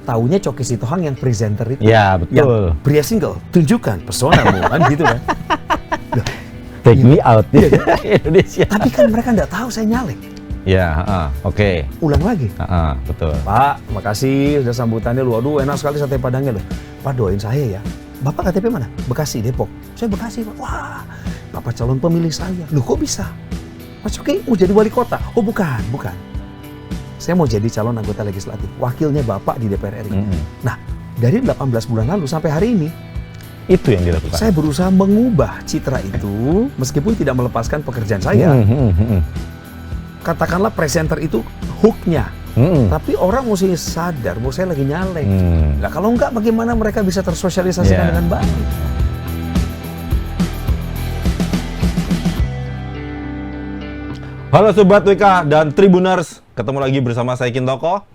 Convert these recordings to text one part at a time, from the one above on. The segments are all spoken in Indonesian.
taunya Choky Sitohang yang presenter itu. Ya, betul. Yang pria single, tunjukkan personamu, kan gitu kan. Loh, Take me out di Indonesia. tapi kan mereka nggak tahu saya nyalek. Ya, oke. Ulang lagi. Betul. Pak, makasih sudah sambutannya lu. Aduh, enak sekali sate padangnya loh. Pak, doain saya ya. Bapak KTP mana? Bekasi, Depok. Saya Bekasi, Pak. Wah, Bapak calon pemilih saya. Loh, kok bisa? Mas Choky mau jadi wali kota? Oh, bukan. Saya mau jadi calon anggota legislatif, wakilnya Bapak di DPR RI. Nah, dari 18 bulan lalu sampai hari ini, itu yang dilakukan. saya berusaha mengubah citra itu, meskipun tidak melepaskan pekerjaan saya. Katakanlah presenter itu hooknya, tapi orang mesti sadar bahwa saya lagi nyalek. Nah, kalau enggak, bagaimana mereka bisa tersosialisasikan dengan baik? Halo Sobat WK dan Tribuners, ketemu lagi bersama saya Kintoko.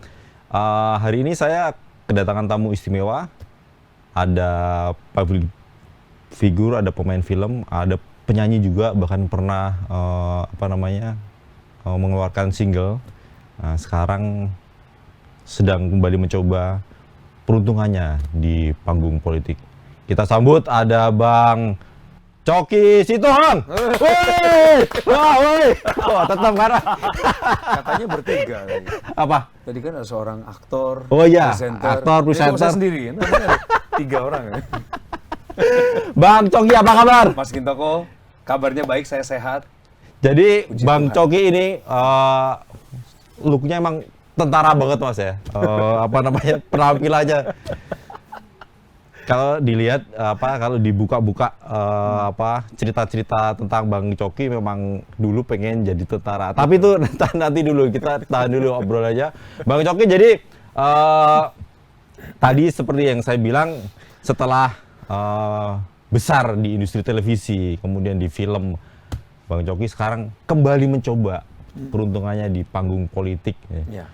Hari ini saya kedatangan tamu istimewa. Ada public figure, ada pemain film, ada penyanyi juga, bahkan pernah mengeluarkan single. Sekarang sedang kembali mencoba peruntungannya di panggung politik. Kita sambut ada Bang Choky Sitohang. Wah, tetap marah. Katanya bertiga. Apa? Tadi kan ada seorang aktor, Oh iya, presenter. aktor, presenter. Saya sendiri kan, ada 3 orang ya. Bang Choky, apa kabar? Mas Kintoko, kabarnya baik, saya sehat. Jadi Puji Bang Tuhan. Choky ini looknya emang tentara banget Mas ya. Penampilannya. Kalau dilihat kalau dibuka-buka cerita-cerita tentang Bang Choky, memang dulu pengen jadi tentara. Tapi itu nanti dulu, kita tahan dulu obrolannya. Bang Choky, jadi tadi seperti yang saya bilang, setelah besar di industri televisi, kemudian di film, Bang Choky sekarang kembali mencoba peruntungannya di panggung politik. Ya.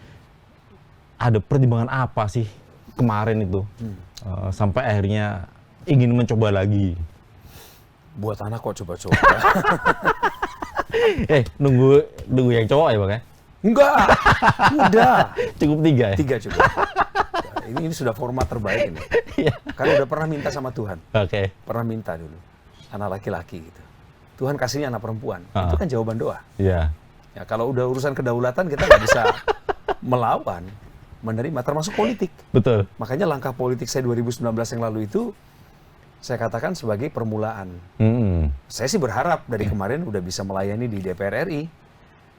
Ada pertimbangan apa sih kemarin itu sampai akhirnya ingin mencoba lagi? Buat anak kok coba-coba. nunggu yang cowok ya Bang ya? Enggak, udah. Cukup 3 ya? 3 cukup. Ini sudah format terbaik ini. Kan udah pernah minta sama Tuhan. Oke. Pernah minta dulu. Anak laki-laki gitu. Tuhan kasihnya anak perempuan. Itu kan jawaban doa. Iya. Ya, kalau udah urusan kedaulatan kita nggak bisa melawan, menerima, termasuk politik. Betul. Makanya langkah politik saya 2019 yang lalu itu saya katakan sebagai permulaan. Saya sih berharap dari kemarin udah bisa melayani di DPR RI.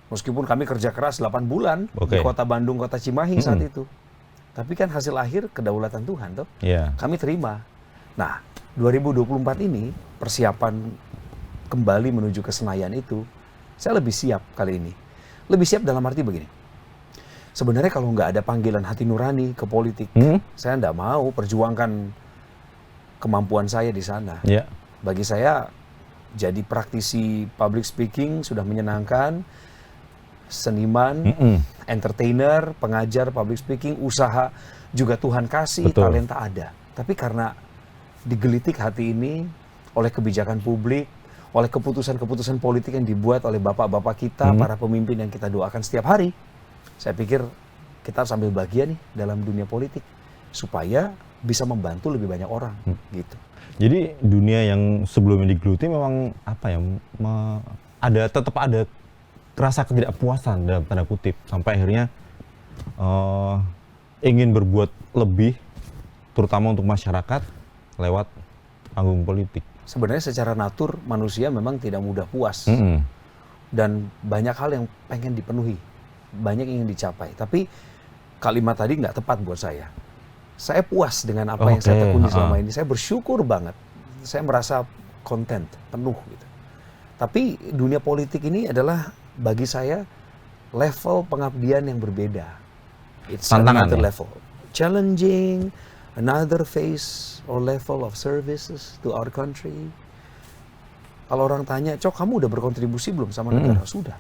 Meskipun kami kerja keras 8 bulan di kota Bandung, kota Cimahi saat itu. Tapi kan hasil akhir kedaulatan Tuhan toh. Kami terima. Nah, 2024 ini persiapan kembali menuju ke Senayan itu, saya lebih siap kali ini. Lebih siap dalam arti begini. Sebenarnya kalau nggak ada panggilan hati nurani ke politik, saya nggak mau perjuangkan kemampuan saya di sana. Bagi saya, jadi praktisi public speaking sudah menyenangkan, seniman, entertainer, pengajar public speaking, usaha juga Tuhan kasih, talenta ada. Tapi karena digelitik hati ini oleh kebijakan publik, oleh keputusan-keputusan politik yang dibuat oleh bapak-bapak kita, para pemimpin yang kita doakan setiap hari, saya pikir kita harus ambil bagian nih dalam dunia politik supaya bisa membantu lebih banyak orang gitu. Jadi dunia yang sebelumnya digeluti memang tetap ada rasa ketidakpuasan dalam tanda kutip, sampai akhirnya ingin berbuat lebih, terutama untuk masyarakat lewat panggung politik. Sebenarnya secara natur manusia memang tidak mudah puas dan banyak hal yang pengen dipenuhi, banyak yang ingin dicapai. Tapi kalimat tadi nggak tepat buat saya. Saya puas dengan apa yang saya tekuni selama ini. Saya bersyukur banget. Saya merasa content, penuh gitu. Tapi dunia politik ini adalah bagi saya level pengabdian yang berbeda. It's another level, challenging, another phase or level of services to our country. Kalau orang tanya, Cok, kamu udah berkontribusi belum sama negara? Sudah.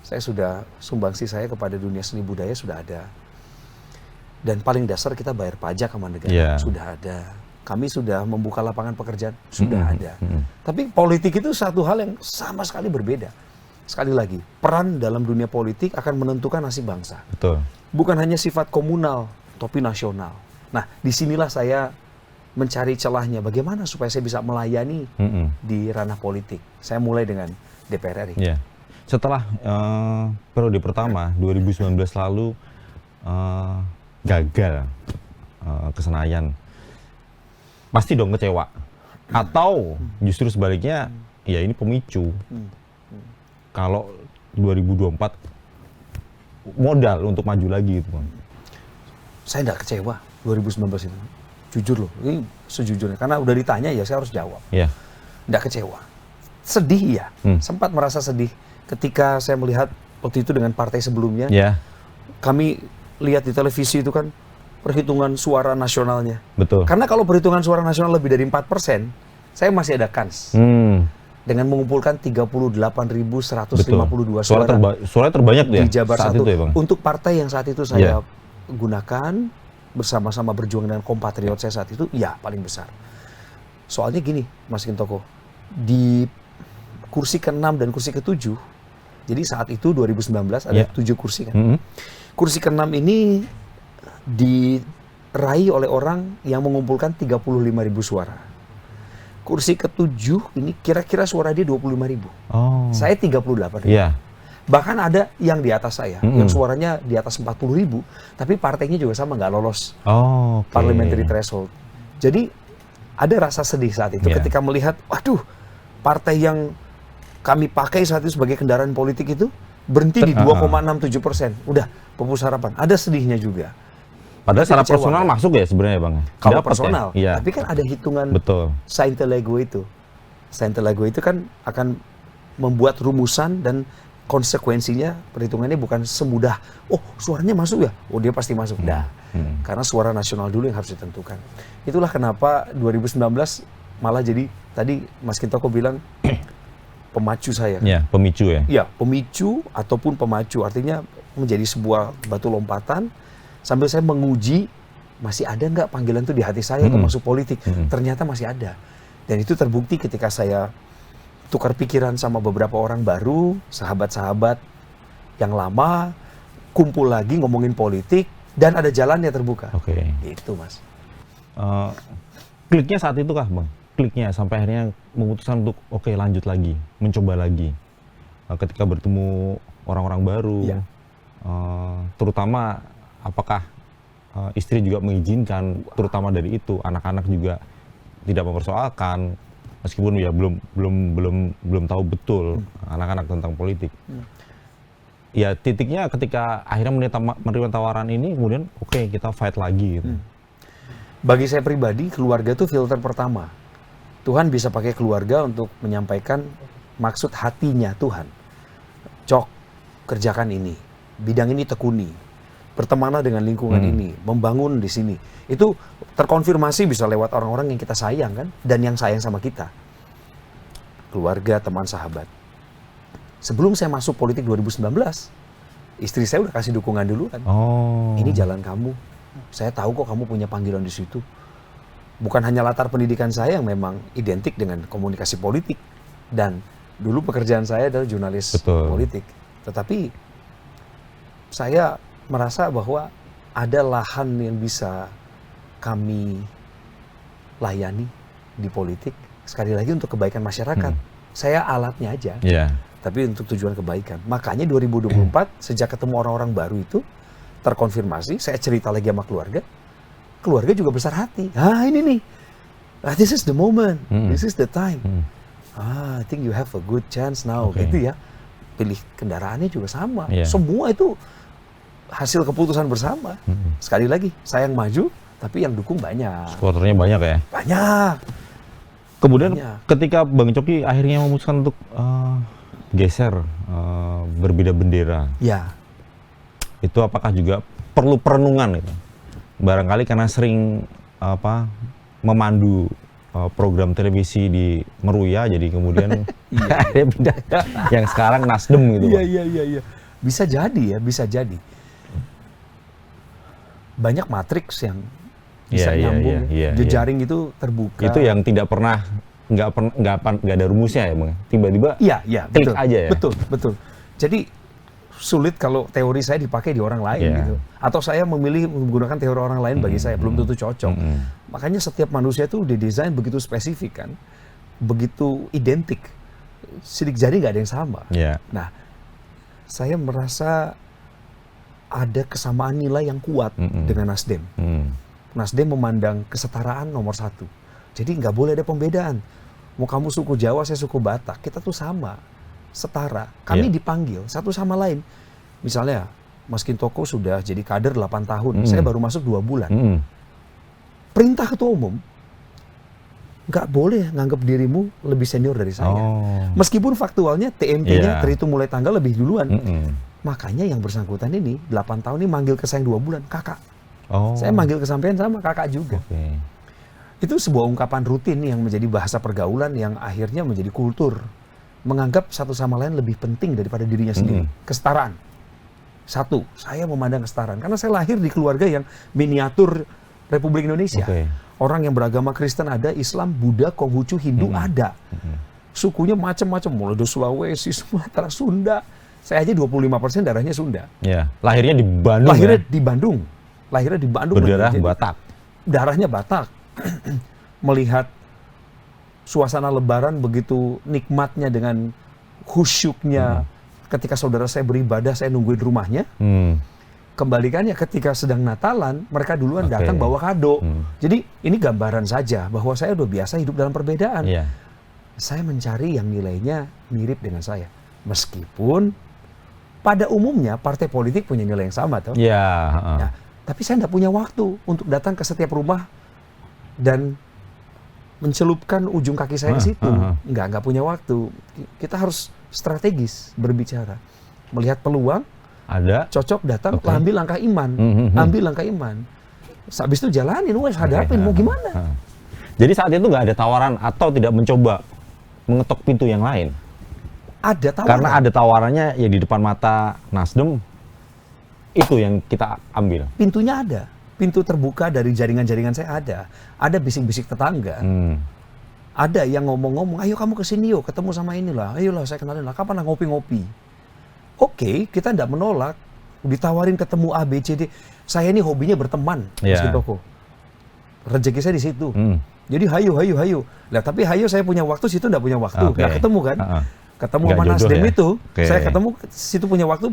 Saya sudah, sumbangsi saya kepada dunia seni budaya sudah ada. Dan paling dasar kita bayar pajak sama negara, sudah ada. Kami sudah membuka lapangan pekerjaan, sudah ada. Tapi politik itu satu hal yang sama sekali berbeda. Sekali lagi, peran dalam dunia politik akan menentukan nasib bangsa. Betul. Bukan hanya sifat komunal, topi nasional. Nah, disinilah saya mencari celahnya bagaimana supaya saya bisa melayani di ranah politik. Saya mulai dengan DPR RI. Yeah. Setelah periode pertama 2019 lalu gagal ke Senayan, pasti dong kecewa. Atau justru sebaliknya, ya ini pemicu. Kalau 2024 modal untuk maju lagi gitu, Bang. Saya nggak kecewa 2019 itu. Jujur loh, ini sejujurnya. Karena udah ditanya ya saya harus jawab. Yeah. Nggak kecewa. Sedih ya, sempat merasa sedih ketika saya melihat waktu itu dengan partai sebelumnya. Yeah. Kami lihat di televisi itu kan perhitungan suara nasionalnya. Betul. Karena kalau perhitungan suara nasional lebih dari 4%, saya masih ada kans. Dengan mengumpulkan 38.152 suara terbanyak tuh ya di Jabar saat 1 itu ya, Bang? untuk partai yang saat itu saya gunakan bersama-sama berjuang dengan kompatriot saya saat itu, ya paling besar. Soalnya gini, Mas Gintoko, di kursi ke-6 dan kursi ke-7, jadi saat itu 2019 ada 7 kursi kan. Kursi ke-6 ini diraih oleh orang yang mengumpulkan 35.000 suara. Kursi ke-7 ini kira-kira suara dia 25.000. Saya 38.000. Yeah. Bahkan ada yang di atas saya, yang suaranya di atas 40.000, tapi partainya juga sama, nggak lolos parliamentary threshold. Jadi ada rasa sedih saat itu ketika melihat, waduh, partai yang kami pakai saat itu sebagai kendaraan politik itu berhenti di 2,67%. Udah, pupus harapan. Ada sedihnya juga. Padahal secara personal masuk ya sebenarnya, Bang? Kalau Dapat personal, ya? tapi kan ada hitungan Saintelego itu. Saintelego itu kan akan membuat rumusan dan konsekuensinya perhitungannya bukan semudah, oh suaranya masuk ya, oh dia pasti masuk. Karena suara nasional dulu yang harus ditentukan. Itulah kenapa 2019 malah jadi, tadi Mas Gintoko bilang, pemacu saya. Ya, pemicu ya? Iya, pemicu ataupun pemacu. Artinya menjadi sebuah batu lompatan, sambil saya menguji, masih ada nggak panggilan itu di hati saya untuk masuk politik. Ternyata masih ada. Dan itu terbukti ketika saya tukar pikiran sama beberapa orang baru, sahabat-sahabat yang lama, kumpul lagi ngomongin politik, dan ada jalannya terbuka. Itu, Mas. Kliknya saat itu kah, Bang? Kliknya sampai akhirnya memutuskan untuk lanjut lagi, mencoba lagi. Ketika bertemu orang-orang baru, terutama apakah istri juga mengizinkan, terutama dari itu, anak-anak juga tidak mempersoalkan, meskipun ya belum tahu betul anak-anak tentang politik. Ya titiknya ketika akhirnya menerima tawaran ini, kemudian kita fight lagi gitu. Bagi saya pribadi, keluarga itu filter pertama. Tuhan bisa pakai keluarga untuk menyampaikan maksud hatinya Tuhan. Cok, kerjakan ini, bidang ini tekuni, bertemanlah dengan lingkungan ini, membangun di sini. Itu terkonfirmasi bisa lewat orang-orang yang kita sayang kan, dan yang sayang sama kita. Keluarga, teman, sahabat. Sebelum saya masuk politik 2019, istri saya udah kasih dukungan duluan. Ini jalan kamu. Saya tahu kok kamu punya panggilan di situ. Bukan hanya latar pendidikan saya yang memang identik dengan komunikasi politik. Dan dulu pekerjaan saya adalah jurnalis politik. Tetapi saya merasa bahwa ada lahan yang bisa kami layani di politik. Sekali lagi untuk kebaikan masyarakat. Saya alatnya aja. Tapi untuk tujuan kebaikan. Makanya 2024, sejak ketemu orang-orang baru itu, terkonfirmasi, saya cerita lagi sama keluarga. Keluarga juga besar hati. Ini nih. This is the moment. This is the time. I think you have a good chance now. Gitu ya. Pilih kendaraannya juga sama. Semua itu hasil keputusan bersama. Sekali lagi, saya yang maju, tapi yang dukung banyak. Supporternya banyak ya? Banyak. Kemudian ketika Bang Coki akhirnya memutuskan untuk geser, berbeda bendera. Itu apakah juga perlu perenungan itu? Barangkali karena sering memandu program televisi di Meruya, jadi kemudian yang sekarang Nasdem gitu. Iya. Bisa jadi ya, bisa jadi. Banyak matriks yang bisa nyambung. Jejaring itu terbuka. Itu yang tidak pernah nggak ada rumusnya ya, Bang. Tiba-tiba klik aja ya. Betul. Jadi sulit kalau teori saya dipakai di orang lain gitu. Atau saya memilih menggunakan teori orang lain bagi saya belum tentu cocok. Makanya setiap manusia itu didesain begitu spesifik kan, begitu identik. Sidik jari nggak ada yang sama. Nah, saya merasa ada kesamaan nilai yang kuat dengan Nasdem. Nasdem memandang kesetaraan nomor 1. Jadi nggak boleh ada pembedaan. Mau kamu suku Jawa, saya suku Batak, kita tuh sama, setara. Kami dipanggil satu sama lain. Misalnya, Mas Kintoko sudah jadi kader 8 tahun, saya baru masuk 2 bulan. Perintah ketua umum, nggak boleh nganggap dirimu lebih senior dari saya. Meskipun faktualnya TMP-nya terhitung mulai tanggal lebih duluan. Makanya yang bersangkutan ini 8 tahun ini manggil ke saya 2 bulan, kakak. Saya manggil ke sampean sama kakak juga. Itu sebuah ungkapan rutin yang menjadi bahasa pergaulan yang akhirnya menjadi kultur. Menganggap satu sama lain lebih penting daripada dirinya sendiri. Kesetaraan. 1, saya memandang kesetaraan. Karena saya lahir di keluarga yang miniatur Republik Indonesia. Orang yang beragama Kristen ada, Islam, Buddha, Konghucu, Hindu ada. Sukunya macam-macam, mulai dari Sulawesi, Sumatera, Sunda. Saya aja 25% darahnya Sunda. Lahirnya di Bandung. Lahirnya di Bandung. Berdarah Batak. Darahnya Batak. Melihat suasana Lebaran begitu nikmatnya dengan khusyuknya. Ketika saudara saya beribadah, saya nungguin rumahnya. Kembalikannya ketika sedang Natalan, mereka duluan datang bawa kado. Jadi ini gambaran saja bahwa saya udah biasa hidup dalam perbedaan. Saya mencari yang nilainya mirip dengan saya. Meskipun pada umumnya partai politik punya nilai yang sama, toh. Nah, tapi saya tidak punya waktu untuk datang ke setiap rumah dan mencelupkan ujung kaki saya ke situ. Nggak punya waktu. Kita harus strategis berbicara. Melihat peluang, ada cocok datang, ambil langkah iman. Ambil langkah iman. Habis itu jalanin, hadapin, mau gimana? Jadi saat itu nggak ada tawaran atau tidak mencoba mengetok pintu yang lain? Ada tawaran. Karena ada tawarannya ya di depan mata Nasdem, itu yang kita ambil. Pintunya ada. Pintu terbuka dari jaringan-jaringan saya ada. Ada bisik-bisik tetangga. Ada yang ngomong-ngomong, ayo kamu kesini yuk, ketemu sama inilah. Ayolah saya kenalin lah, kapan ngopi-ngopi. Oke, kita tidak menolak. Ditawarin ketemu A, B, C, D. Saya ini hobinya berteman, Mas Kintoko. Rezeki saya di situ. Jadi hayu. Nah, tapi hayu saya punya waktu, situ tidak punya waktu. Nggak ketemu kan? Ketemu sama Nasdem itu, saya ketemu situ punya waktu,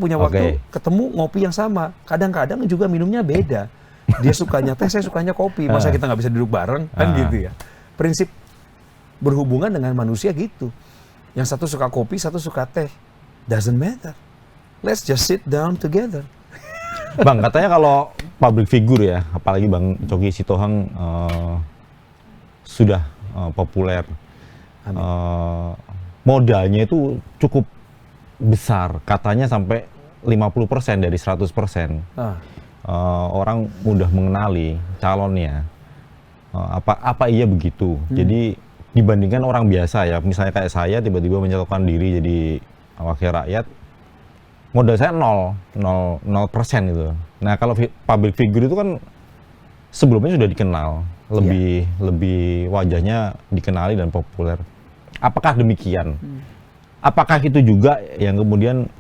ketemu ngopi yang sama. Kadang-kadang juga minumnya beda. Dia sukanya teh, saya sukanya kopi. Masa kita nggak bisa duduk bareng? Kan gitu ya. Prinsip berhubungan dengan manusia gitu. Yang satu suka kopi, satu suka teh. Doesn't matter. Let's just sit down together. Bang, katanya kalau public figure ya, apalagi Bang Coki Sitohang sudah populer. Modalnya itu cukup besar. Katanya sampai 50% dari 100%. Orang mudah mengenali calonnya. Apa iya begitu? Jadi dibandingkan orang biasa ya, misalnya kayak saya tiba-tiba menyalurkan diri jadi wakil rakyat, modal saya 0% gitu. Nah kalau public figure itu kan sebelumnya sudah dikenal, lebih wajahnya dikenali dan populer. Apakah demikian? Apakah itu juga yang kemudian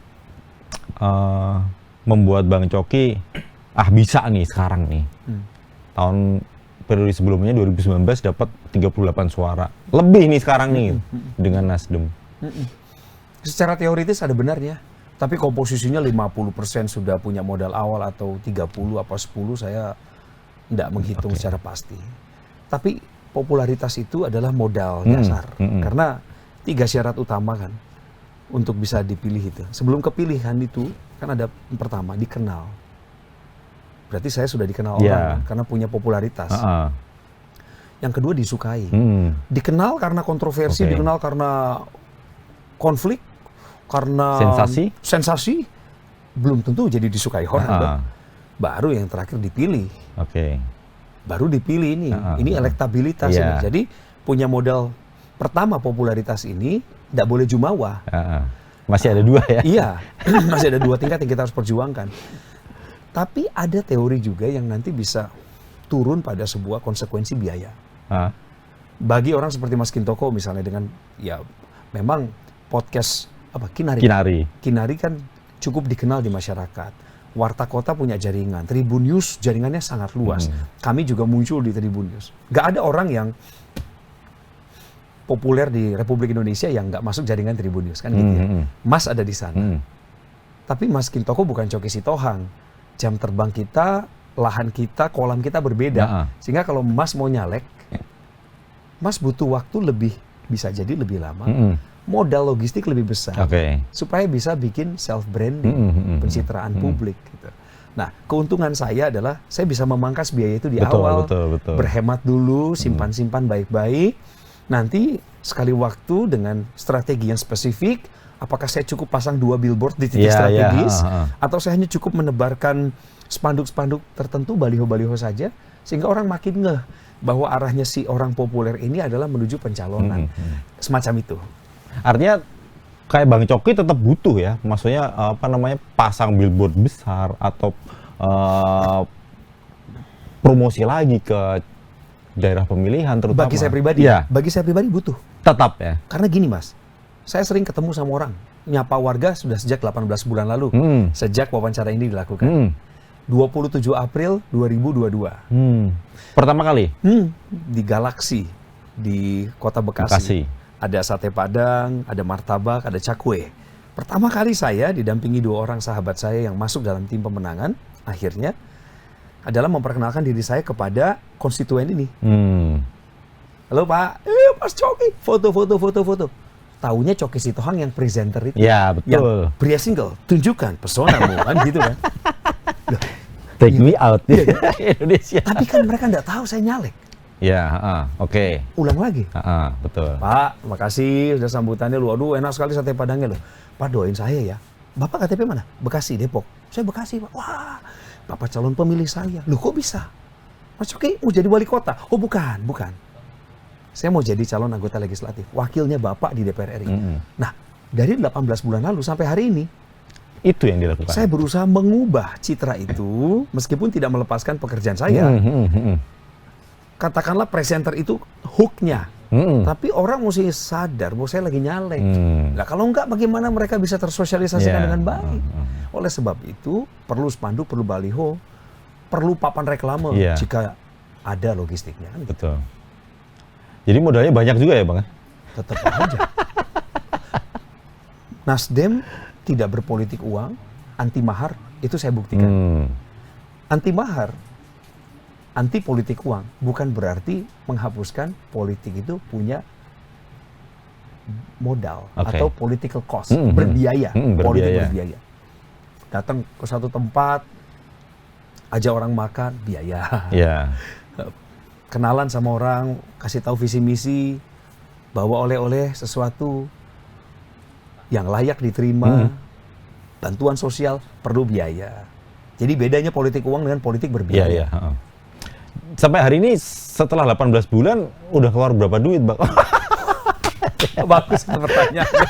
membuat Bang Coki bisa nih sekarang nih, tahun periode sebelumnya 2019 dapat 38 suara lebih nih sekarang nih dengan Nasdem? Secara teoritis ada benarnya, tapi komposisinya 50% sudah punya modal awal atau 30 apa 10 saya tidak menghitung secara pasti. Tapi popularitas itu adalah modal dasar, karena 3 syarat utama kan untuk bisa dipilih itu. Sebelum kepilihan itu kan ada yang pertama dikenal. Berarti saya sudah dikenal orang kan, karena punya popularitas. Yang kedua disukai. Dikenal karena kontroversi, dikenal karena konflik, karena sensasi, belum tentu jadi disukai orang. Baru yang terakhir dipilih. Baru dipilih ini elektabilitas ini. Jadi punya modal pertama popularitas ini tidak boleh jumawa. Masih ada 2 ya? Iya, masih ada 2 tingkat yang kita harus perjuangkan. Tapi ada teori juga yang nanti bisa turun pada sebuah konsekuensi biaya. Bagi orang seperti Mas Kintoko misalnya dengan ya memang podcast Kinari kan cukup dikenal di masyarakat. Warta Kota punya jaringan, Tribun News jaringannya sangat luas. Kami juga muncul di Tribun News. Nggak ada orang yang populer di Republik Indonesia yang nggak masuk jaringan Tribun News, kan gitu ya. Mas ada di sana. Tapi Mas Kintoko bukan Coki Sitohang. Jam terbang kita, lahan kita, kolam kita berbeda. Sehingga kalau Mas mau nyalek, Mas butuh waktu bisa jadi lebih lama. Modal logistik lebih besar, supaya bisa bikin self branding, pencitraan publik. Gitu. Nah, keuntungan saya adalah saya bisa memangkas biaya itu di awal, berhemat dulu, simpan-simpan baik-baik. Nanti sekali waktu dengan strategi yang spesifik, apakah saya cukup pasang 2 billboard di titik strategis, atau saya hanya cukup menebarkan spanduk-spanduk tertentu, baliho-baliho saja, sehingga orang makin ngeh bahwa arahnya si orang populer ini adalah menuju pencalonan, semacam itu. Artinya kayak Bang Coki tetap butuh ya, maksudnya pasang billboard besar atau promosi lagi ke daerah pemilihan terutama. Bagi saya pribadi butuh. Tetap ya. Karena gini Mas, saya sering ketemu sama orang, nyapa warga sudah sejak 18 bulan lalu, sejak wawancara ini dilakukan. 27 April 2022. Pertama kali? Di Galaksi, di Kota Bekasi. Ada sate padang, ada martabak, ada cakwe. Pertama kali saya didampingi 2 orang sahabat saya yang masuk dalam tim pemenangan, akhirnya adalah memperkenalkan diri saya kepada konstituen ini. Halo Pak, Mas Coki, foto. Taunya Coki Sitohang yang presenter itu. Ya, betul. Yang pria single, tunjukkan pesonamu, kan gitu kan. Loh, Take me out Indonesia. Tapi kan mereka nggak tahu saya nyalek. Ya, oke. Ulang lagi. Betul. Pak, makasih sudah sambutannya lu. Aduh, enak sekali sate padangnya loh. Pak, doain saya ya. Bapak KTP mana? Bekasi, Depok. Saya Bekasi, Pak. Wah, Bapak calon pemilih saya. Loh, kok bisa? Mas Coki mau jadi wali kota? Oh, bukan. Saya mau jadi calon anggota legislatif. Wakilnya Bapak di DPR RI. Nah, dari 18 bulan lalu sampai hari ini, itu yang dilakukan. Saya berusaha mengubah citra itu, meskipun tidak melepaskan pekerjaan saya. Katakanlah presenter itu hooknya, tapi orang mesti sadar bahwa saya lagi nyalek. Nah, kalau enggak, bagaimana mereka bisa tersosialisasikan dengan baik? Oleh sebab itu, perlu spanduk, perlu baliho, perlu papan reklame jika ada logistiknya. Kan? Betul. Jadi modalnya banyak juga ya, Bang? Tetap aja. Nasdem tidak berpolitik uang, anti mahar, itu saya buktikan. Anti mahar, anti politik uang, bukan berarti menghapuskan politik itu punya modal atau political cost, berbiaya, politik berbiaya. Datang ke satu tempat, ajak orang makan, biaya. Kenalan sama orang, kasih tahu visi misi, bawa oleh-oleh sesuatu yang layak diterima, bantuan sosial perlu biaya. Jadi bedanya politik uang dengan politik berbiaya. Sampai hari ini setelah 18 bulan udah keluar berapa duit, Bang? Bagus pertanyaannya.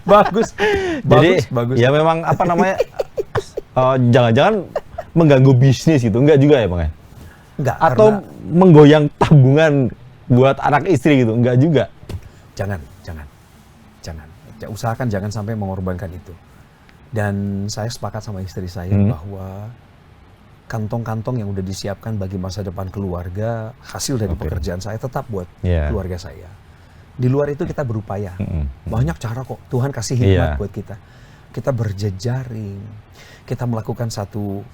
Bagus. Bagus. Ya memang jangan-jangan mengganggu bisnis gitu, enggak juga ya, Bang? Enggak. Atau menggoyang tabungan buat anak istri gitu, enggak juga? Jangan. Ya, usahakan jangan sampai mengorbankan itu. Dan saya sepakat sama istri saya bahwa kantong-kantong yang udah disiapkan bagi masa depan keluarga, hasil dari pekerjaan saya tetap buat keluarga saya. Di luar itu kita berupaya. Banyak cara kok. Tuhan kasih hikmat buat kita. Kita berjejaring. Kita melakukan satu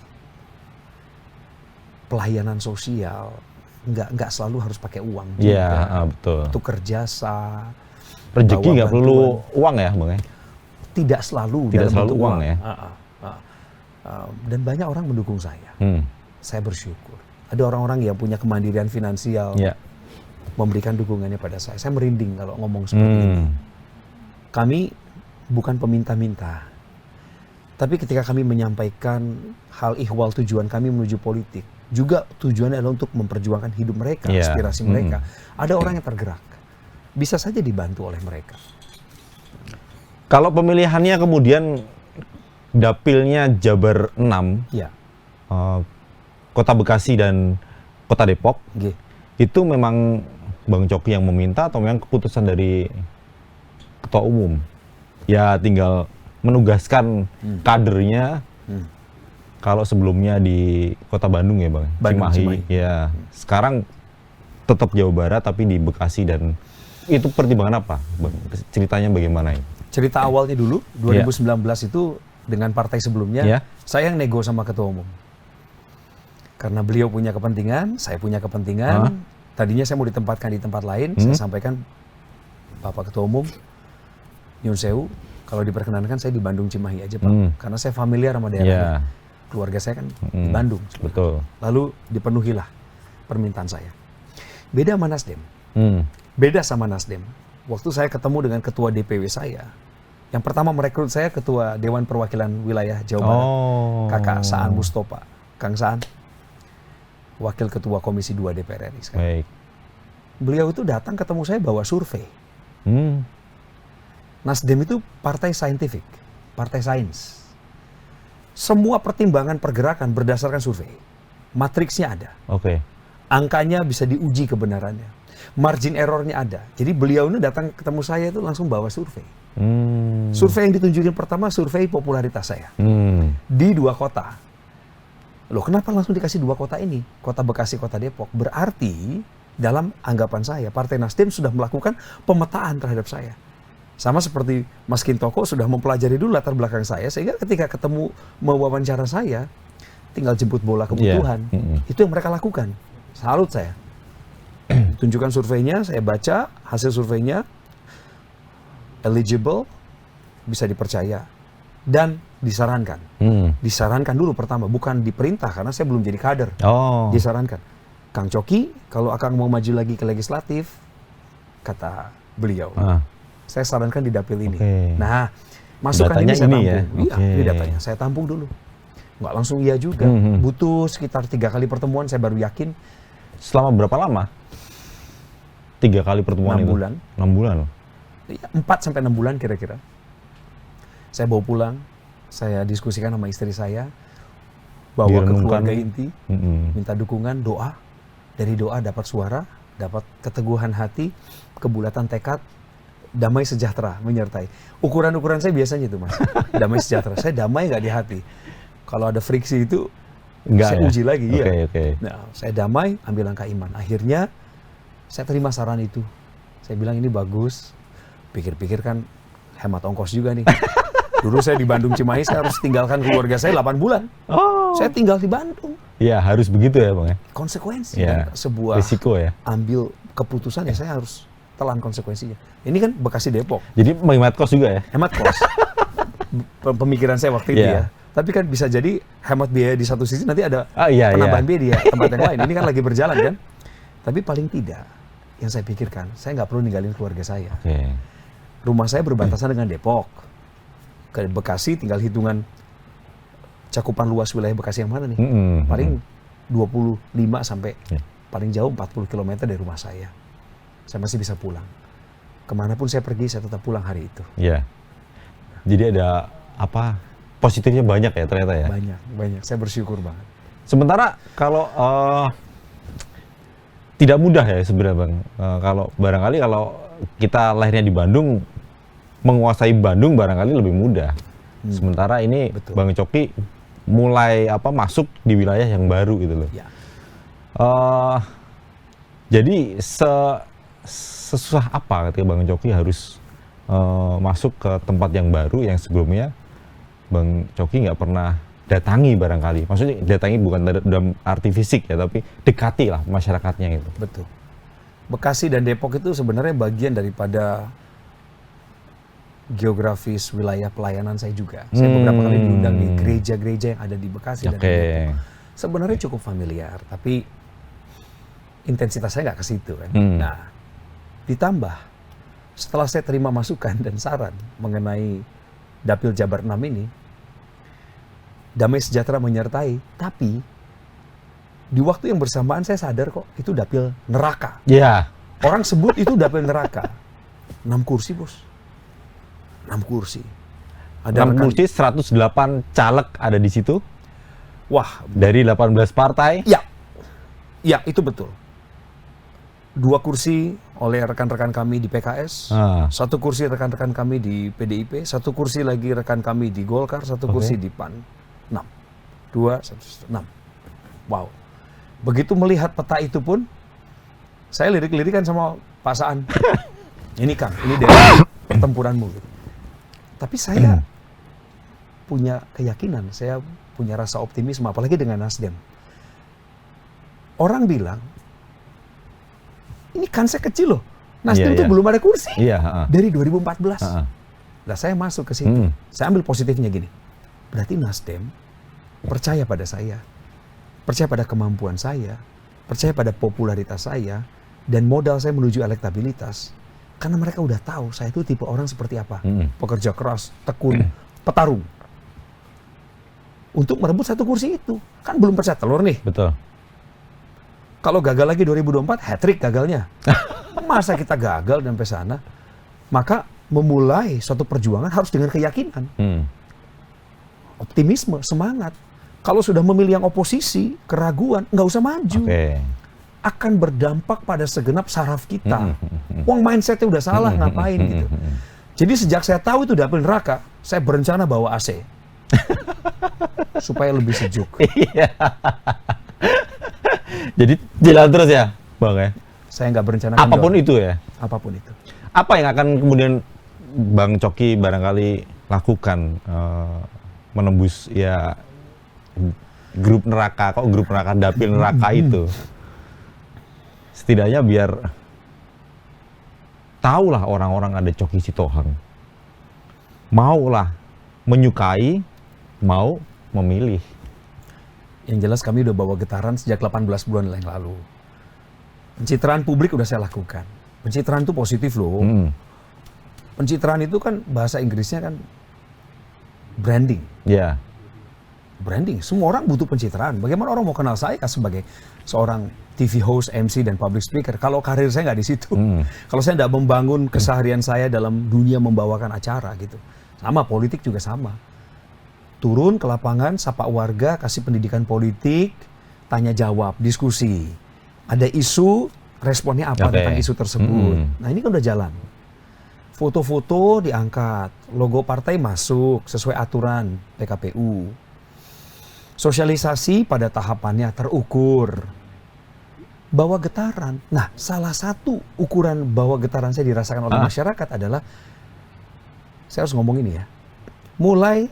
pelayanan sosial. Nggak selalu harus pakai uang juga. Betul. Tukar jasa. Rezeki nggak perlu uang ya, Bang? Tidak selalu. Tidak selalu uang ya. Dan banyak orang mendukung saya. Saya bersyukur. Ada orang-orang yang punya kemandirian finansial, memberikan dukungannya pada saya. Saya merinding kalau ngomong seperti ini. Kami bukan peminta-minta. Tapi ketika kami menyampaikan hal ihwal tujuan kami menuju politik, juga tujuannya adalah untuk memperjuangkan hidup mereka, aspirasi mereka. Ada orang yang tergerak. Bisa saja dibantu oleh mereka. Kalau pemilihannya kemudian dapilnya Jabar 6, Kota Bekasi dan Kota Depok, itu memang Bang Coki yang meminta atau memang keputusan dari Ketua Umum? Ya tinggal menugaskan kadernya. Kalau sebelumnya di Kota Bandung ya Bang, Cimahi. Ya. Sekarang tetap Jawa Barat tapi di Bekasi, dan itu pertimbangan apa Bang? Ceritanya bagaimana ini? Cerita awalnya dulu 2019 itu dengan partai sebelumnya, saya yang nego sama ketua umum. Karena beliau punya kepentingan, saya punya kepentingan. Tadinya saya mau ditempatkan di tempat lain, saya sampaikan Bapak Ketua Umum, Nyun Sewu, kalau diperkenankan saya di Bandung Cimahi aja Pak, karena saya familiar sama daerahnya. Keluarga saya kan di Bandung. Betul. Lalu dipenuhilah permintaan saya. Beda sama Nasdem. Beda sama Nasdem. Waktu saya ketemu dengan ketua DPW saya, yang pertama merekrut saya ketua Dewan Perwakilan Wilayah Jawa Barat, Kakak Saan Mustopa. Kang Saan, wakil ketua Komisi 2 DPR RI sekarang. Baik. Beliau itu datang ketemu saya bawa survei. Nasdem itu partai saintifik, partai sains. Semua pertimbangan pergerakan berdasarkan survei. Matriksnya ada. Angkanya bisa diuji kebenarannya. Margin errornya ada. Jadi beliau ini datang ketemu saya itu langsung bawa survei. Survei yang ditunjukin pertama survei popularitas saya. Di 2 kota. Loh kenapa langsung dikasih 2 kota ini? Kota Bekasi, Kota Depok. Berarti dalam anggapan saya, Partai Nasdem sudah melakukan pemetaan terhadap saya. Sama seperti Mas Kintoko sudah mempelajari dulu latar belakang saya, sehingga ketika ketemu mewawancara saya, tinggal jemput bola kebutuhan. Itu yang mereka lakukan. Salut saya. Tunjukkan surveinya, saya baca hasil surveinya, eligible, bisa dipercaya, dan disarankan. Disarankan dulu pertama, bukan diperintah karena saya belum jadi kader. Disarankan. Kang Coki, kalau Akang mau maju lagi ke legislatif, kata beliau, saya sarankan di dapil ini. Nah, masukan ini saya tampung. Iya, ini datanya. Saya tampung dulu. Nggak langsung iya juga. Butuh sekitar 3 kali pertemuan, saya baru yakin. Selama berapa lama? 3 kali pertemuan 6 itu? bulan. 6 bulan? 4-6 bulan kira-kira. Saya bawa pulang, saya diskusikan sama istri saya, bawa ke keluarga inti, minta dukungan, doa. Dari doa dapat suara, dapat keteguhan hati, kebulatan tekad, damai sejahtera menyertai. Ukuran-ukuran saya biasanya itu Mas, damai sejahtera. Saya damai nggak di hati. Kalau ada friksi itu, saya uji lagi. Nah, saya damai, ambil langkah iman. Akhirnya, saya terima saran itu. Saya bilang ini bagus. Pikir-pikir kan hemat ongkos juga nih. Dulu saya di Bandung Cimahi, saya harus tinggalkan keluarga saya 8 bulan. Saya tinggal di Bandung. Iya, harus begitu ya Bang ya? Konsekuensi dan sebuah risiko ya. Ambil keputusan ya saya harus telan konsekuensinya. Ini kan Bekasi Depok. Jadi menghemat kos juga ya? Hemat kos. Pemikiran saya waktu itu ya. Tapi kan bisa jadi hemat biaya di satu sisi, nanti ada penambahan biaya di tempat yang lain. Ini kan lagi berjalan kan. Tapi paling tidak, yang saya pikirkan, saya nggak perlu ninggalin keluarga saya. Rumah saya berbatasan dengan Depok. Ke Bekasi tinggal hitungan cakupan luas wilayah Bekasi yang mana nih? Paling 25 sampai paling jauh 40 km dari rumah saya. Saya masih bisa pulang. Kemanapun saya pergi, saya tetap pulang hari itu. Jadi ada apa? Positifnya banyak ya ternyata ya? Banyak. Saya bersyukur banget. Sementara kalau tidak mudah ya sebenarnya Bang. Kalau barangkali kalau kita lahirnya di Bandung, menguasai Bandung barangkali lebih mudah. Sementara ini Bang Coki mulai masuk di wilayah yang baru gitu loh. Jadi sesusah apa ketika Bang Coki harus masuk ke tempat yang baru yang sebelumnya Bang Coki nggak pernah datangi barangkali. Maksudnya datangi bukan dalam arti fisik ya, tapi dekati lah masyarakatnya itu. Betul. Bekasi dan Depok itu sebenarnya bagian daripada geografis wilayah pelayanan saya juga. Saya beberapa kali diundang di gereja-gereja yang ada di Bekasi dan Depok. Sebenarnya cukup familiar, tapi intensitas saya nggak ke situ kan. Nah, ditambah setelah saya terima masukan dan saran mengenai Dapil Jabar 6 ini, damai sejahtera menyertai, tapi di waktu yang bersamaan saya sadar kok itu dapil neraka. Orang sebut itu dapil neraka. 6 kursi bos. 6 kursi. Ada 6 kursi, 108 caleg ada di situ. Wah, dari 18 partai. Ya, itu betul. 2 kursi oleh rekan-rekan kami di PKS, 1 kursi rekan-rekan kami di PDIP, 1 kursi lagi rekan kami di Golkar, 1 kursi di PAN. 6. 2, 1, 6. Wow. Begitu melihat peta itu pun, saya lirik-lirikan sama Pak Saan. Ini Kang, ini dari pertempuranmu. Tapi saya punya keyakinan, saya punya rasa optimisme, apalagi dengan Nasdem. Orang bilang, ini kan saya kecil loh. Nasdem tuh belum ada kursi. Dari 2014. Nah, saya masuk ke situ. Saya ambil positifnya gini. Berarti Nasdem percaya pada saya. Percaya pada kemampuan saya. Percaya pada popularitas saya. Dan modal saya menuju elektabilitas. Karena mereka udah tahu saya itu tipe orang seperti apa. Pekerja keras, tekun, petarung. Untuk merebut 1 kursi itu. Kan belum percaya telur nih. Betul. Kalau gagal lagi 2024, hat-trick gagalnya. Masa kita gagal sampai sana? Maka memulai suatu perjuangan harus dengan keyakinan. Optimisme, semangat. Kalau sudah memilih yang oposisi, keraguan, nggak usah maju. Akan berdampak pada segenap saraf kita. Wong mindsetnya udah salah, ngapain gitu. Jadi sejak saya tahu itu dapil neraka, saya berencana bawa AC. Supaya lebih sejuk. Jadi jalan terus ya, Bang ya? Saya nggak berencana apapun itu ya? Apapun itu. Apa yang akan kemudian Bang Coki barangkali lakukan menembus ya grup neraka, dapil neraka itu? Setidaknya biar tahulah orang-orang ada Coki Sitohang. Maulah menyukai, mau memilih. Yang jelas kami udah bawa getaran sejak 18 bulan yang lalu. Pencitraan publik udah saya lakukan. Pencitraan itu positif loh. Pencitraan itu kan bahasa Inggrisnya kan branding. Branding. Semua orang butuh pencitraan. Bagaimana orang mau kenal saya sebagai seorang TV host, MC, dan public speaker kalau karir saya nggak di situ. Kalau saya nggak membangun keseharian saya dalam dunia membawakan acara gitu. Sama, politik juga sama. Turun ke lapangan, sapa warga, kasih pendidikan politik, tanya jawab, diskusi. Ada isu, responnya apa tentang isu tersebut. Nah ini kan udah jalan. Foto-foto diangkat, logo partai masuk sesuai aturan PKPU. Sosialisasi pada tahapannya terukur. Bawa getaran. Nah salah satu ukuran bawa getaran saya dirasakan oleh masyarakat adalah, saya harus ngomong ini ya, mulai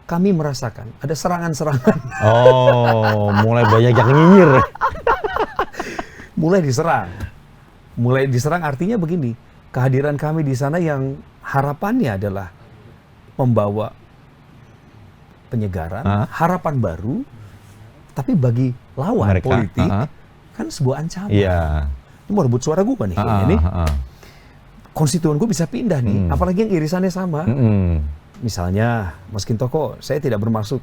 kami merasakan ada serangan-serangan. Mulai banyak yang nyinyir. Mulai diserang. Mulai diserang artinya begini, kehadiran kami di sana yang harapannya adalah membawa penyegaran, harapan baru, tapi bagi lawan politik kan sebuah ancaman. Ini mau rebut suara gue nih. Ini konstituen gue bisa pindah nih, apalagi yang irisannya sama. Misalnya, Mas Kintoko, saya tidak bermaksud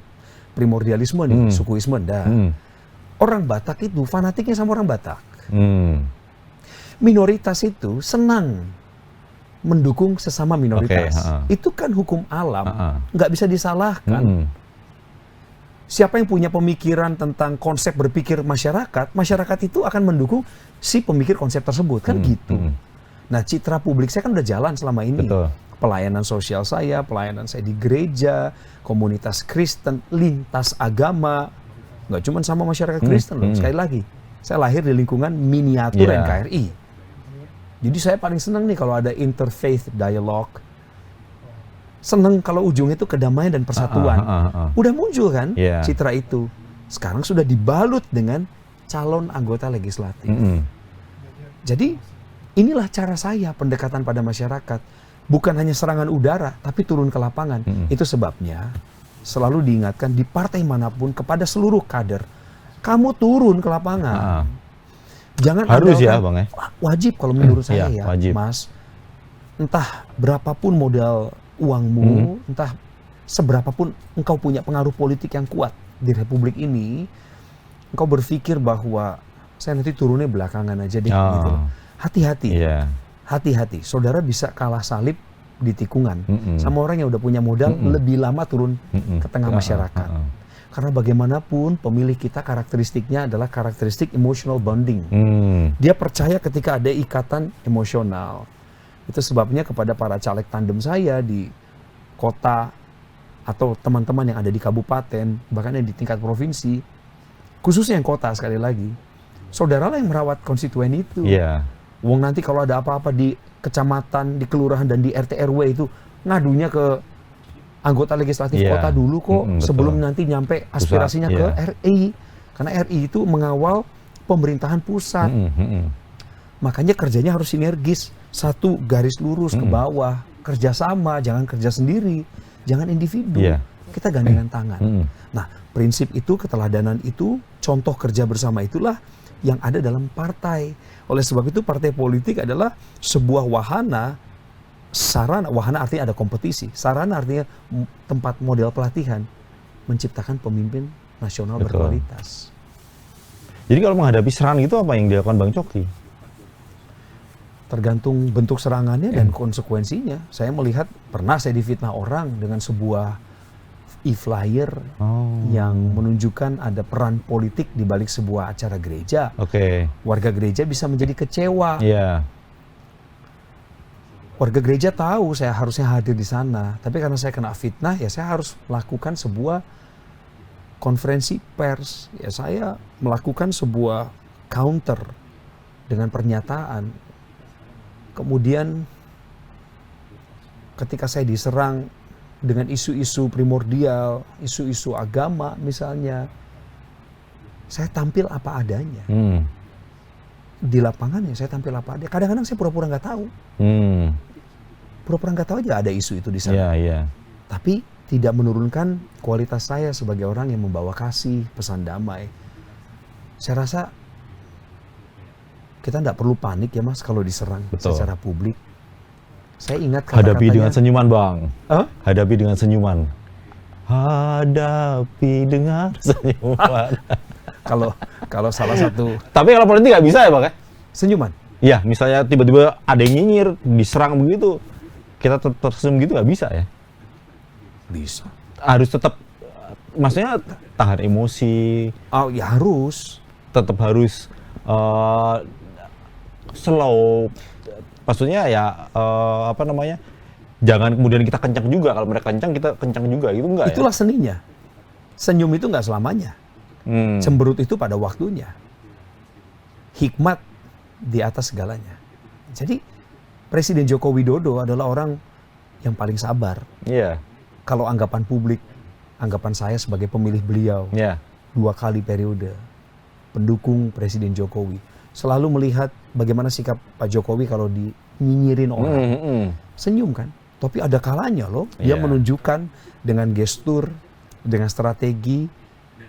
primordialisme nih, sukuisme, enggak. Orang Batak itu fanatiknya sama orang Batak. Minoritas itu senang mendukung sesama minoritas. Itu kan hukum alam, nggak bisa disalahkan. Siapa yang punya pemikiran tentang konsep berpikir masyarakat, masyarakat itu akan mendukung si pemikir konsep tersebut, kan gitu. Nah, citra publik saya kan udah jalan selama ini. Betul. Pelayanan sosial saya, pelayanan saya di gereja, komunitas Kristen, lintas agama, nggak cuma sama masyarakat Kristen loh. Sekali lagi, saya lahir di lingkungan miniatur NKRI. Jadi saya paling senang nih kalau ada interfaith dialogue. Senang kalau ujungnya itu kedamaian dan persatuan. Udah muncul kan citra itu. Sekarang sudah dibalut dengan calon anggota legislatif. Jadi inilah cara saya pendekatan pada masyarakat. Bukan hanya serangan udara, tapi turun ke lapangan. Itu sebabnya selalu diingatkan di partai manapun kepada seluruh kader, kamu turun ke lapangan. Jangan harus ya, Bang ya. Wajib kalau menurut saya ya, wajib. Mas. Entah berapapun modal uangmu, entah seberapapun engkau punya pengaruh politik yang kuat di republik ini, engkau berpikir bahwa saya nanti turunnya belakangan aja deh gitu. Hati-hati. Hati-hati, saudara bisa kalah salib di tikungan sama orang yang udah punya modal lebih lama turun ke tengah masyarakat. Karena bagaimanapun pemilih kita karakteristiknya adalah karakteristik emotional bonding. Dia percaya ketika ada ikatan emosional. Itu sebabnya kepada para caleg tandem saya di kota atau teman-teman yang ada di kabupaten, bahkan yang di tingkat provinsi, khususnya yang kota sekali lagi, saudaralah yang merawat konstituen itu. Wong nanti kalau ada apa-apa di kecamatan, di kelurahan dan di RT RW itu ngadunya ke anggota legislatif kota dulu kok, sebelum nanti nyampe aspirasinya ke RI. Karena RI itu mengawal pemerintahan pusat. Makanya kerjanya harus sinergis, satu garis lurus ke bawah, kerjasama, jangan kerja sendiri, jangan individu. Kita gandengan tangan. Nah, prinsip itu, keteladanan itu, contoh kerja bersama itulah yang ada dalam partai. Oleh sebab itu partai politik adalah sebuah wahana, sarana, wahana artinya ada kompetisi, sarana artinya tempat model pelatihan, menciptakan pemimpin nasional berkualitas. Jadi kalau menghadapi serangan itu apa yang dilakukan Bang Coki? Tergantung bentuk serangannya dan konsekuensinya. Saya melihat, pernah saya difitnah orang dengan sebuah e-flyer yang menunjukkan ada peran politik di balik sebuah acara gereja. Warga gereja bisa menjadi kecewa. Warga gereja tahu saya harusnya hadir di sana, tapi karena saya kena fitnah, ya saya harus melakukan sebuah konferensi pers. Ya saya melakukan sebuah counter dengan pernyataan. Kemudian ketika saya diserang dengan isu-isu primordial, isu-isu agama misalnya, saya tampil apa adanya. Di lapangan ya saya tampil apa adanya. Kadang-kadang saya pura-pura nggak tahu. Pura-pura nggak tahu aja ada isu itu di sana. Tapi tidak menurunkan kualitas saya sebagai orang yang membawa kasih, pesan damai. Saya rasa kita nggak perlu panik ya Mas kalau diserang secara publik. Saya ingat kata-katanya. Hadapi dengan senyuman Bang. Hadapi dengan senyuman. Hadapi dengan senyuman. Kalau salah satu. Tapi kalau politik nggak bisa ya Bang ya? Senyuman? Iya, misalnya tiba-tiba ada yang nyinyir, diserang begitu, kita tersenyum gitu nggak bisa ya? Bisa. Harus tetap, maksudnya tahan emosi. Oh ya harus. Tetap harus slow. Maksudnya ya apa namanya? Jangan kemudian kita kencang juga. Kalau mereka kencang, kita kencang juga. Itu enggak. Itulah seninya. Senyum itu nggak selamanya. Cemberut itu pada waktunya. Hikmat di atas segalanya. Jadi Presiden Joko Widodo adalah orang yang paling sabar. Kalau anggapan publik, anggapan saya sebagai pemilih beliau, 2 kali periode, pendukung Presiden Jokowi, selalu melihat bagaimana sikap Pak Jokowi kalau dinyinyirin orang. Senyum kan? Tapi ada kalanya loh, dia menunjukkan dengan gestur, dengan strategi,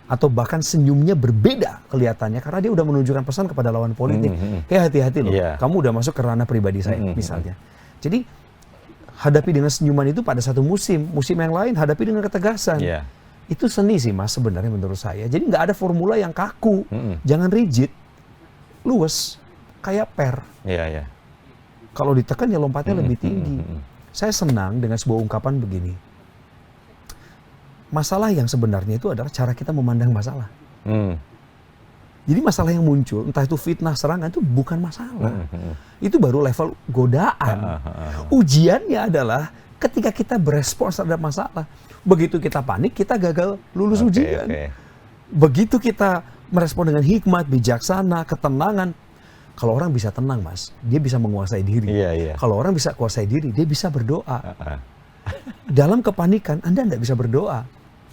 atau bahkan senyumnya berbeda kelihatannya karena dia udah menunjukkan pesan kepada lawan politik. Hati-hati loh, kamu udah masuk ke ranah pribadi saya misalnya. Jadi hadapi dengan senyuman itu pada satu musim yang lain hadapi dengan ketegasan. Itu seni sih Mas sebenarnya menurut saya. Jadi nggak ada formula yang kaku, jangan rigid, luwes, kayak per. Kalau ditekan ya lompatnya lebih tinggi. Saya senang dengan sebuah ungkapan begini. Masalah yang sebenarnya itu adalah cara kita memandang masalah. Jadi masalah yang muncul, entah itu fitnah, serangan, itu bukan masalah. Itu baru level godaan. Ujiannya adalah ketika kita berespons terhadap masalah. Begitu kita panik, kita gagal lulus ujian. Begitu kita merespon dengan hikmat, bijaksana, ketenangan. Kalau orang bisa tenang Mas, dia bisa menguasai diri. Kalau orang bisa kuasai diri, dia bisa berdoa. Dalam kepanikan, Anda tidak bisa berdoa.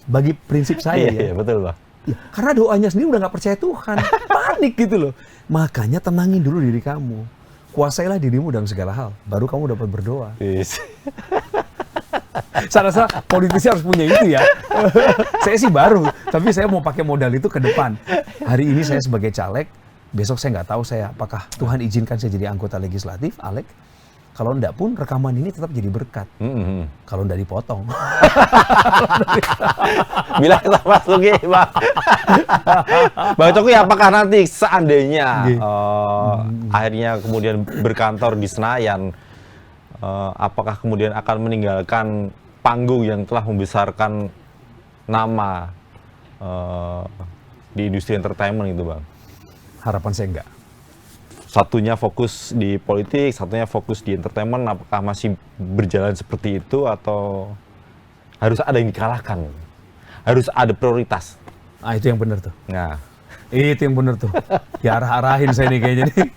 Bagi prinsip saya ya. Betul Pak. Ya, karena doanya sendiri udah nggak percaya Tuhan. Panik gitu loh. Makanya tenangin dulu diri kamu. Kuasailah dirimu dalam segala hal. Baru kamu dapat berdoa. Saya rasa politisi harus punya itu ya. Saya sih baru. Tapi saya mau pakai modal itu ke depan. Hari ini saya sebagai caleg. Besok saya nggak tahu saya apakah Tuhan izinkan saya jadi anggota legislatif, Alek. Kalau enggak pun rekaman ini tetap jadi berkat. Kalau enggak dipotong. Bila kita masuki, Bang. Bang Coki, apakah nanti seandainya akhirnya kemudian berkantor di Senayan, apakah kemudian akan meninggalkan panggung yang telah membesarkan nama di industri entertainment gitu Bang? Harapan saya enggak. Satunya fokus di politik, satunya fokus di entertainment, apakah masih berjalan seperti itu atau harus ada yang dikalahkan? Harus ada prioritas? Ah, itu yang benar tuh. Nah, Itu yang benar tuh. Diarah-arahin saya nih kayaknya nih.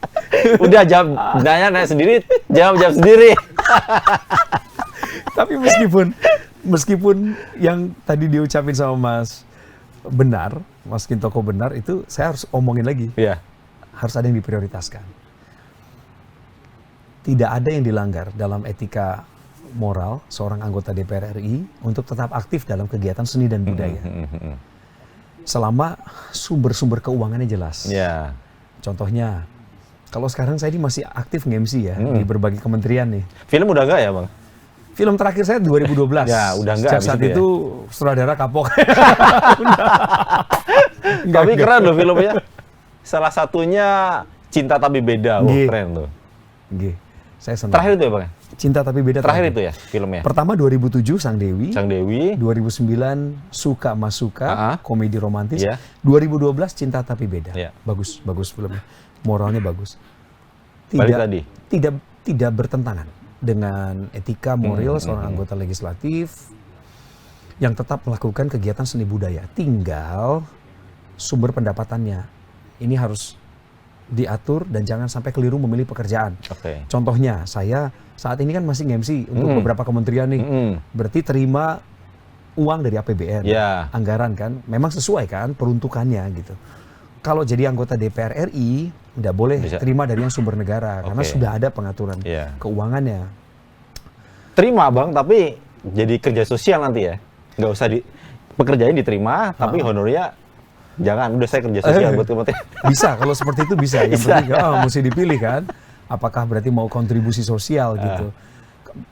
udah jawab, nanya sendiri, jawab sendiri. Tapi meskipun yang tadi diucapin sama Mas benar, Mas Kintoko benar, itu saya harus omongin lagi. Iya. Harus ada yang diprioritaskan. Tidak ada yang dilanggar dalam etika moral seorang anggota DPR RI untuk tetap aktif dalam kegiatan seni dan budaya. Selama sumber-sumber keuangannya jelas. Iya. Contohnya, kalau sekarang saya ini masih aktif nge-MC ya di berbagai kementerian nih. Film udah enggak ya Bang? Film terakhir saya 2012. Ya, udah enggak. Sejak saat itu sutradara kapok. Tapi keren loh filmnya. Salah satunya Cinta Tapi Beda. Wah, keren tuh. Nggih. Saya senang. Terakhir itu ya Bang? Cinta Tapi Beda. Terakhir itu ya filmnya? Pertama 2007 Sang Dewi. Sang Dewi. 2009 Suka Mas Suka, komedi romantis. Yeah. 2012 Cinta Tapi Beda. Yeah. Bagus filmnya. Moralnya bagus. Balik tadi. Tidak bertentangan dengan etika moral seorang anggota legislatif yang tetap melakukan kegiatan seni budaya. Tinggal sumber pendapatannya ini harus diatur dan jangan sampai keliru memilih pekerjaan. Contohnya, saya saat ini kan masih nge-MC untuk beberapa kementerian nih. Berarti terima uang dari APBN, anggaran kan, memang sesuai kan peruntukannya gitu. Kalau jadi anggota DPR RI, nggak boleh terima dari yang sumber negara, karena sudah ada pengaturan keuangannya. Terima Bang, tapi jadi kerja sosial nanti ya? Nggak usah pekerjaan diterima, tapi honornya jangan, udah saya kerja sosial buat kementerian. Bisa, kalau seperti itu bisa. Yang penting mesti dipilih kan. Apakah berarti mau kontribusi sosial gitu.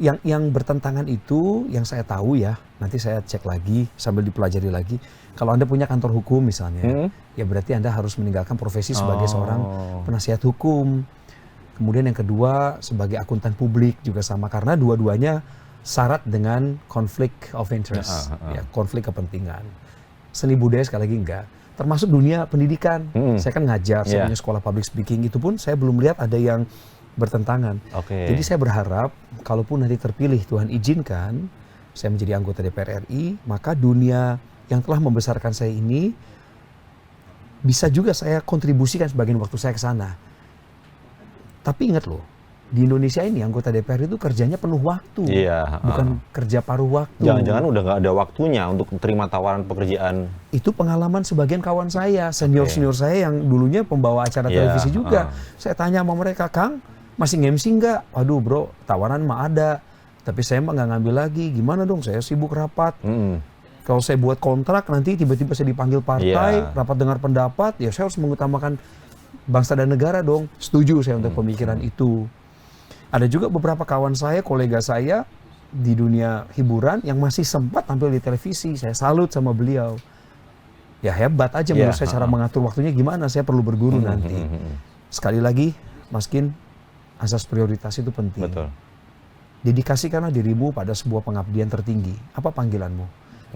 Yang bertentangan itu, yang saya tahu ya, nanti saya cek lagi sambil dipelajari lagi. Kalau Anda punya kantor hukum misalnya, ya berarti Anda harus meninggalkan profesi sebagai seorang penasihat hukum. Kemudian yang kedua, sebagai akuntan publik juga sama. Karena dua-duanya syarat dengan conflict of interest, ya, konflik kepentingan. Seni budaya sekali lagi enggak. Termasuk dunia pendidikan. Saya kan ngajar, saya punya sekolah public speaking, itu pun saya belum lihat ada yang bertentangan. Jadi saya berharap, kalaupun nanti terpilih, Tuhan izinkan, saya menjadi anggota DPR RI, maka dunia yang telah membesarkan saya ini, bisa juga saya kontribusikan sebagian waktu saya ke sana. Tapi ingat loh, di Indonesia ini anggota DPR itu kerjanya penuh waktu, bukan kerja paruh waktu. Jangan-jangan udah nggak ada waktunya untuk terima tawaran pekerjaan. Itu pengalaman sebagian kawan saya, senior-senior saya yang dulunya pembawa acara televisi juga. Saya tanya sama mereka, Kang, masih nge-MC nggak? Waduh bro, tawaran mah ada, tapi saya mah nggak ngambil lagi. Gimana dong, saya sibuk rapat. Kalau saya buat kontrak, nanti tiba-tiba saya dipanggil partai, rapat dengar pendapat, ya saya harus mengutamakan bangsa dan negara dong. Setuju saya untuk pemikiran itu. Ada juga beberapa kawan saya, kolega saya di dunia hiburan yang masih sempat tampil di televisi. Saya salut sama beliau. Ya hebat aja menurut saya cara mengatur waktunya gimana. Saya perlu berguru nanti. Sekali lagi, Mas Kin, asas prioritas itu penting. Betul. Dedikasikanlah dirimu pada sebuah pengabdian tertinggi. Apa panggilanmu?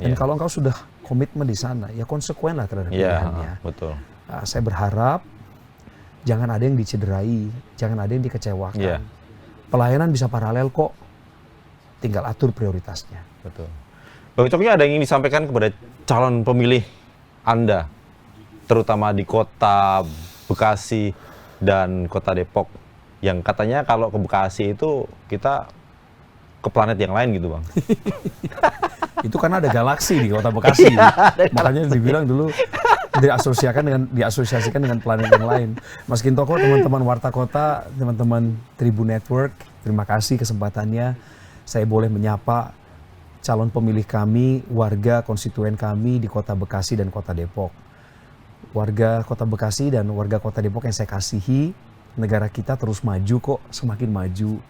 Dan kalau engkau sudah komitmen di sana, ya konsekuenlah terhadap pilihannya. Betul. Saya berharap jangan ada yang dicederai, jangan ada yang dikecewakan. Pelayanan bisa paralel kok, tinggal atur prioritasnya. Betul. Bang Coki, ada yang ingin disampaikan kepada calon pemilih Anda, terutama di kota Bekasi dan kota Depok, yang katanya kalau ke Bekasi itu kita ke planet yang lain gitu Bang? Itu karena ada galaksi di kota Bekasi. Makanya dibilang dulu diasosiasikan dengan planet yang lain. Mas Kintoko, teman-teman Warta Kota, teman-teman Tribun Network, terima kasih kesempatannya. Saya boleh menyapa calon pemilih kami, warga konstituen kami di kota Bekasi dan kota Depok. Warga kota Bekasi dan warga kota Depok yang saya kasihi, negara kita terus maju kok, semakin maju.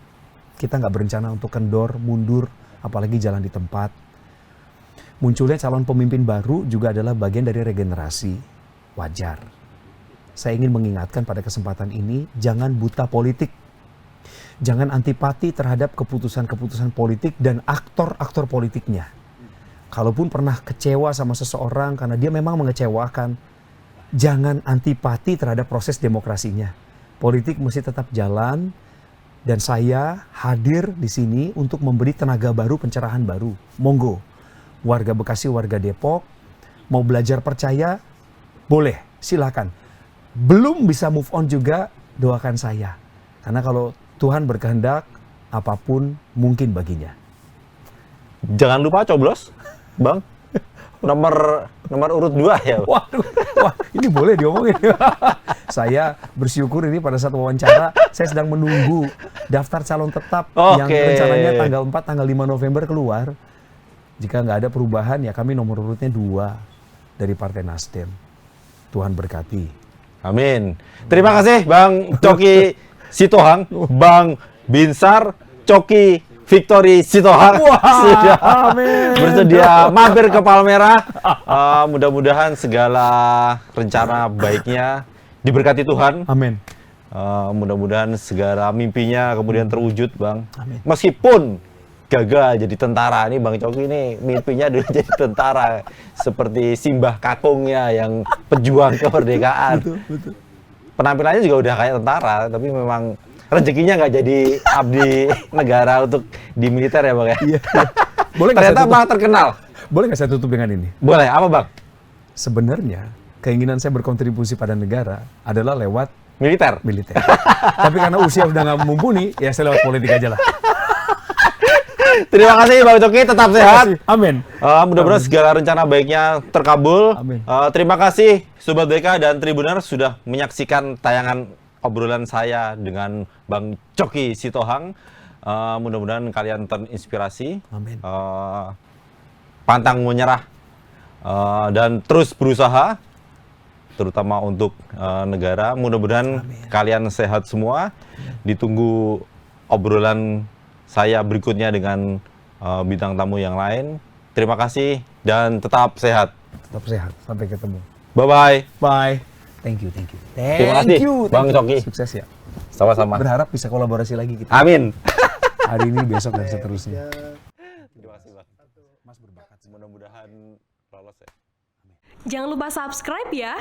Kita nggak berencana untuk kendor, mundur, apalagi jalan di tempat. Munculnya calon pemimpin baru juga adalah bagian dari regenerasi. Wajar. Saya ingin mengingatkan pada kesempatan ini, jangan buta politik. Jangan antipati terhadap keputusan-keputusan politik dan aktor-aktor politiknya. kalaupun pernah kecewa sama seseorang karena dia memang mengecewakan, jangan antipati terhadap proses demokrasinya. Politik mesti tetap jalan, dan saya hadir di sini untuk memberi tenaga baru, pencerahan baru. Monggo, warga Bekasi, warga Depok, mau belajar percaya, boleh, silakan. Belum bisa move on juga, doakan saya. Karena kalau Tuhan berkehendak, apapun mungkin baginya. Jangan lupa coblos, Bang. Nomor urut 2 ya. Waduh, wah ini boleh diomongin. Saya bersyukur ini pada saat wawancara, saya sedang menunggu daftar calon tetap yang rencananya tanggal 4, tanggal 5 November keluar. Jika nggak ada perubahan, ya kami nomor urutnya 2 dari Partai Nasdem. Tuhan berkati. Amin. Terima kasih Bang Coki Sitohang, Bang Binsar Coki Victory Sitohang sudah bersedia mampir ke Palmerah. Mudah-mudahan segala rencana baiknya diberkati Tuhan. Amin. Mudah-mudahan segala mimpinya kemudian terwujud, Bang. Amin. Meskipun gagal jadi tentara, ini Bang Coki ini mimpinya dulu jadi tentara seperti Simbah Kakungnya yang pejuang kemerdekaan. Betul. Penampilannya juga udah kayak tentara, tapi memang rezekinya nggak jadi abdi negara untuk di militer ya Bang ya? Iya. Boleh nggak Ternyata Bang terkenal. Boleh nggak saya tutup dengan ini? Boleh, apa Bang? Sebenarnya keinginan saya berkontribusi pada negara adalah lewat Militer. Tapi karena usia udah nggak mumpuni, ya saya lewat politik aja lah. Terima kasih Bang Coki, tetap sehat. Amin. Mudah-mudahan segala rencana baiknya terkabul. Amin. Terima kasih Sobat BK dan Tribuner sudah menyaksikan tayangan obrolan saya dengan Bang Coki Sitohang. Mudah-mudahan kalian terinspirasi. Amin. Pantang menyerah dan terus berusaha, terutama untuk negara. Mudah-mudahan kalian sehat semua. Ditunggu obrolan saya berikutnya dengan bintang tamu yang lain. Terima kasih dan tetap sehat. Tetap sehat. Sampai ketemu. Bye-bye. Bye. Thank you. Terima kasih, Bang Coki. Sukses ya. Sama-sama. Berharap bisa kolaborasi lagi kita. Amin. Hari ini, besok, dan seterusnya. Terima kasih, Bang. Mas berbakat. Mudah-mudahan lolos ya. Jangan lupa subscribe ya.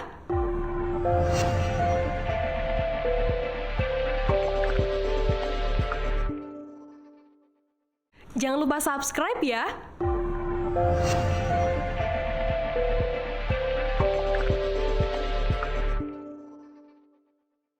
Jangan lupa subscribe ya.